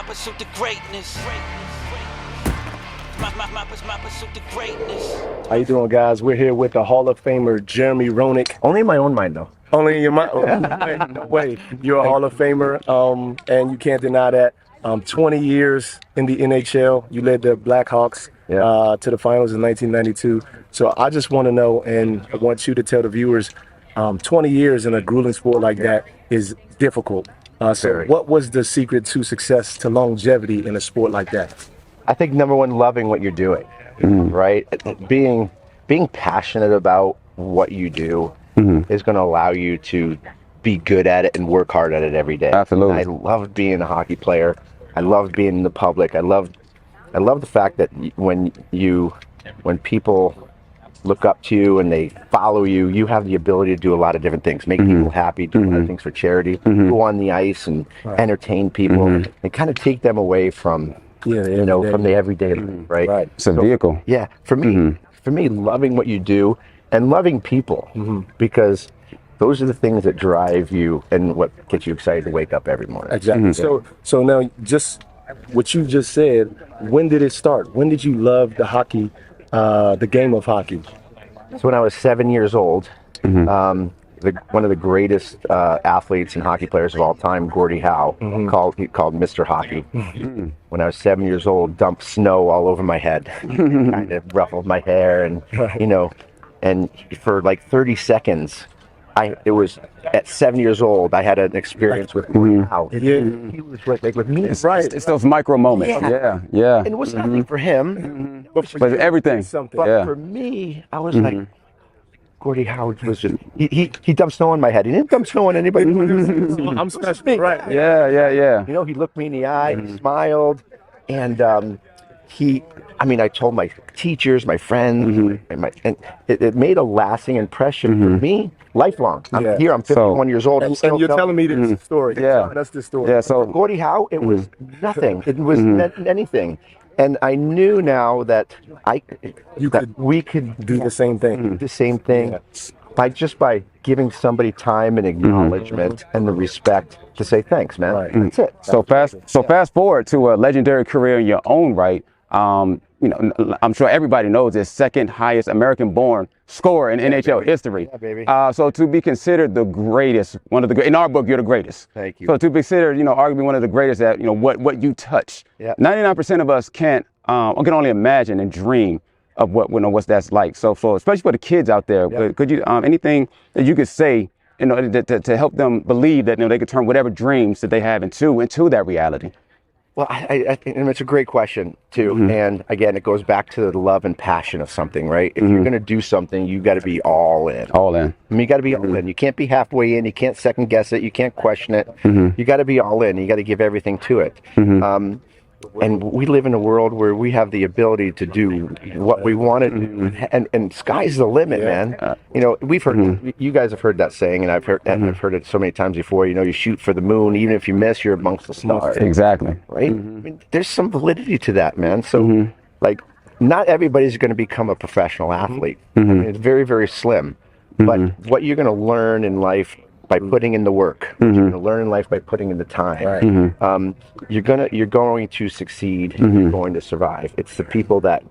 pursuit to greatness. My pursuit to greatness. How you doing, guys? We're here with the Hall of Famer, Jeremy Roenick. Only in my own mind, though. Only in your mind? Oh, no way. You're a Hall of Famer, and you can't deny that. 20 years in the NHL. You led the Blackhawks to the finals in 1992. So I just want to know, and I want you to tell the viewers, 20 years in a grueling sport like that is difficult. So what was the secret to success, to longevity in a sport like that? I think number one, loving what you're doing, right? Being passionate about what you do is going to allow you to be good at it and work hard at it every day. Absolutely. And I love being a hockey player. I love being in the public. I love the fact that when people look up to you and they follow you, you have the ability to do a lot of different things, make people happy, do a lot of things for charity, go on the ice and entertain people, and kind of take them away from from the everyday life, right? It's a vehicle. Yeah, for me, loving what you do and loving people, because those are the things that drive you and what gets you excited to wake up every morning. Exactly. So now, just what you just said, when did it start? When did you love the hockey, the game of hockey? So when I was 7 years old, one of the greatest athletes and hockey players of all time, Gordie Howe, called Mr. Hockey. When I was 7 years old, dumped snow all over my head, kind of ruffled my hair, and and for like 30 seconds, it was at 7 years old, I had an experience with Gordie Howe. He was like with me. It's those micro moments. Yeah. And it was nothing for him, but everything. But for me, I was like, Gordie Howe was just, he dumped snow on my head. He didn't dump snow on anybody. I'm special, right? Yeah. You know, he looked me in the eye, he smiled, and I told my teachers, my friends, and it made a lasting impression for me, lifelong. I'm here, I'm 51 years old. And you're telling me this story. That's the story. Yeah, so Gordie Howe, it was nothing. It was anything. And I knew now that we could do the same thing. The same thing by giving somebody time and acknowledgement and the respect to say thanks, man. That's it. So fast forward to a legendary career in your own right. I'm sure everybody knows this, second highest American-born scorer in NHL history. Yeah, baby. So to be considered the greatest, in our book, you're the greatest. Thank you. So to be considered, arguably one of the greatest at, what you touch. 99% of us can only imagine and dream of what that's like. So especially for the kids out there, could you anything that you could say, to help them believe that they could turn whatever dreams that they have into that reality? Well, I think it's a great question, too. And again, it goes back to the love and passion of something, right? If you're going to do something, you got to be all in. All in. I mean, you got to be all in. You can't be halfway in. You can't second guess it. You can't question it. You got to be all in. You got to give everything to it. And we live in a world where we have the ability to do what we want to do, and sky's the limit, man. We've heard, you guys have heard that saying, and I've heard it so many times before. You shoot for the moon, even if you miss, you're amongst the stars. Exactly. Right? I mean, there's some validity to that, man. So, not everybody's going to become a professional athlete. I mean, it's very, very slim. But what you're going to learn in life by putting in the work, you're going to learn in life by putting in the time. You're going to succeed. You're going to survive. It's the people that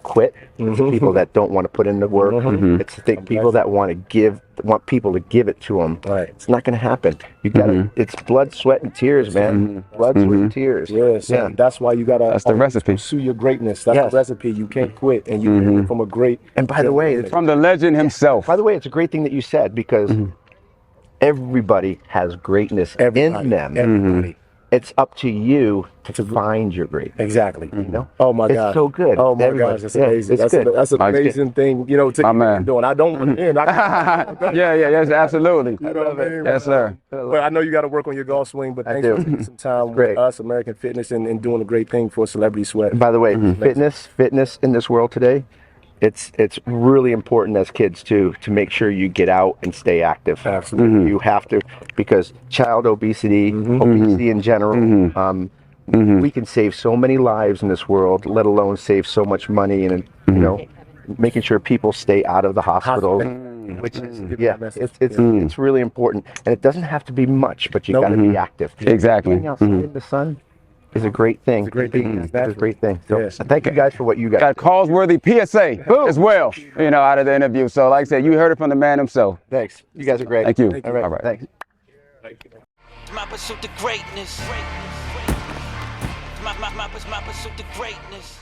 quit. It's the people that don't want to put in the work. It's the people that want people to give it to them. It's not going to happen. You got to. It's blood, sweat, and tears, man. Blood, sweat, and tears. Yes. Yeah. That's why you got to. That's the recipe. Pursue your greatness. That's the recipe. You can't quit, and you from a great. And by the way, from the legend himself. By the way, it's a great thing that you said, because everybody has greatness in them. Everybody. It's up to you to find your greatness. Exactly. Oh my God. It's so good. Oh my gosh, that's amazing. That's an amazing thing. To keep doing. I don't want to end. Yes, absolutely. Yes, sir. Well, I know you got to work on your golf swing, but thanks for taking some time with us, American Fitness, and doing a great thing for Celebrity Sweat. And by the way, fitness in this world today, it's really important as kids to make sure you get out and stay active. Absolutely. You have to, because child obesity, obesity in general, we can save so many lives in this world, let alone save so much money, and making sure people stay out of the hospital. Which is it's really important, and it doesn't have to be much, but you got to be active. Exactly. Being outside in the sun, is a great thing. It's a great thing. It's a great thing. So Yes. thank you guys for what you guys Got a do. cause-worthy PSA as well, you know, out of the interview. So like I said, you heard it from the man himself. Thanks. You guys are great. Thank you. All right. All right. Thanks. My pursuit to greatness. My pursuit to greatness.